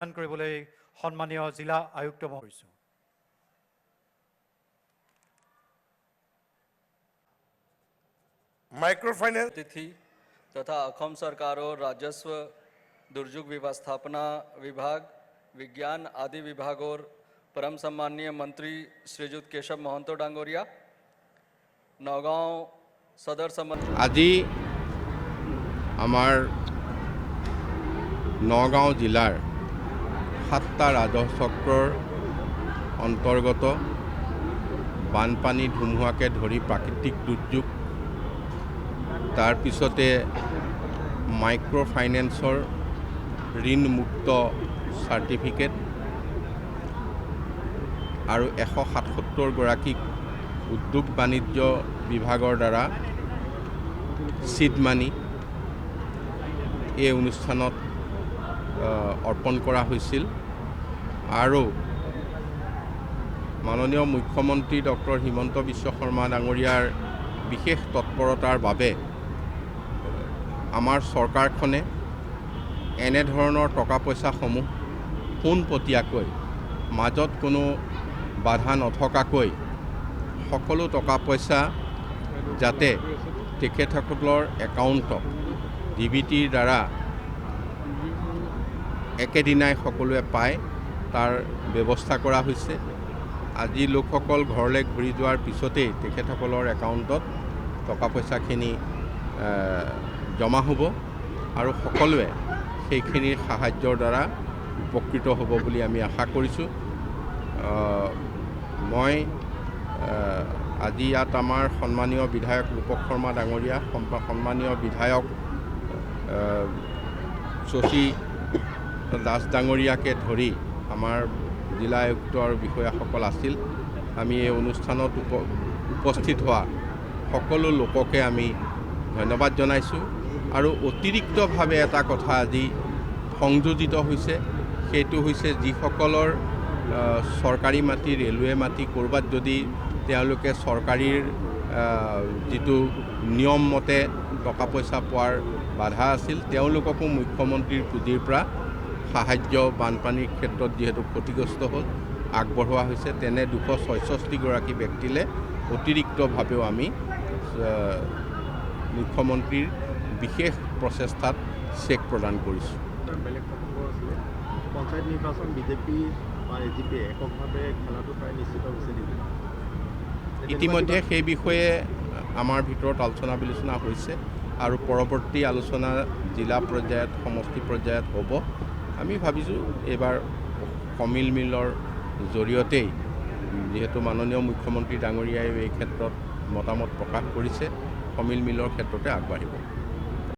কৰিবলৈ সন্মানীয় জিলা আয়ুক্ত মহোদয় माइक्रोफाइनेंस तिथि तथा अखम सरकार और राजस्व दुर्যোগ व्यवस्थापना विभाग विज्ञान आदि विभाग और परम सम्माननीय मंत्री श्रीजुत केशव महंतो डांगोरिया नौगांव सदर संबंध আজি আমাৰ নগাঁও জিলাৰ 7টা ৰাজহ চক্ৰৰ অন্তৰ্গত বানপানী ধুমুহাকে ধৰি প্ৰাকৃতিক দুৰ্যোগ তাৰ পিছতে মাইক্ৰ' ফাইনেন্সৰ ঋণমুক্ত চাৰ্টিফিকেট আৰু 177 গৰাকীক উদ্যোগ বাণিজ্য বিভাগৰ দ্বাৰা সিড মানি এই অনুষ্ঠানত অৰ্পণ কৰা হৈছিল আৰু মাননীয় মুখ্যমন্ত্ৰী ডক্টৰ হিমন্ত বিশ্ব শৰ্মা ডাঙৰীয়াৰ বিশেষ তৎপৰতাৰ বাবে আমাৰ চৰকাৰখনে এনে ধৰণৰ টকা পইচাসমূহ পোনপটীয়াকৈ মাজত কোনো বাধা নথকাকৈ সকলো টকা পইচা যাতে তেখেতসকলৰ একাউণ্টত ডিবিটিৰ দ্বাৰা একেদিনাই সকলোৱে পায় তাৰ ব্যৱস্থা কৰা হৈছে। আজি লোকসকল ঘৰলৈ ঘূৰি যোৱাৰ পিছতেই তেখেতসকলৰ একাউণ্টত টকা পইচাখিনি জমা হ'ব আৰু সকলোৱে সেইখিনিৰ সাহায্যৰ দ্বাৰা উপকৃত হ'ব বুলি আমি আশা কৰিছোঁ। মই আজি ইয়াত আমাৰ সন্মানীয় বিধায়ক ৰূপক শৰ্মা ডাঙৰীয়া, সন্মানীয় বিধায়ক শশী দাস ডাঙৰীয়াকে ধৰি আমাৰ জিলা আয়ুক্ত আৰু বিষয়াসকল আছিল। আমি এই অনুষ্ঠানত উপস্থিত হোৱা সকলো লোককে আমি ধন্যবাদ জনাইছোঁ আৰু অতিৰিক্তভাৱে এটা কথা আজি সংযোজিত হৈছে, সেইটো হৈছে যিসকলৰ চৰকাৰী মাটি, ৰেলৱে মাটি ক'ৰবাত যদি তেওঁলোকে চৰকাৰীৰ যিটো নিয়ম মতে টকা পইচা পোৱাৰ বাধা আছিল, তেওঁলোককো মুখ্যমন্ত্ৰীৰ পুঁজিৰ পৰা সাহায্য বানপানীৰ ক্ষেত্ৰত যিহেতু ক্ষতিগ্ৰস্ত হ'ল আগবঢ়োৱা হৈছে। তেনে 266 গৰাকী ব্যক্তিলে অতিৰিক্তভাৱেও আমি মুখ্যমন্ত্ৰীৰ বিশেষ প্ৰচেষ্টাত চেক প্ৰদান কৰিছোঁ। পঞ্চায়ত নিৰ্বাচন বিজেপি বা এজিপি এককভাৱে খেলাটো প্ৰায় নিশ্চিত হৈছে নেকি? ইতিমধ্যে সেই বিষয়ে আমাৰ ভিতৰত আলোচনা বিলোচনা হৈছে আৰু পৰৱৰ্তী আলোচনা জিলা পৰ্যায়ত, সমষ্টি পৰ্যায়ত হ'ব। আমি ভাবিছোঁ এইবাৰ সমিল মিলৰ জৰিয়তেই, যিহেতু মাননীয় মুখ্যমন্ত্ৰী ডাঙৰীয়াই এই ক্ষেত্ৰত মতামত প্ৰকাশ কৰিছে, সমিল মিলৰ ক্ষেত্ৰতে আগবাঢ়িব।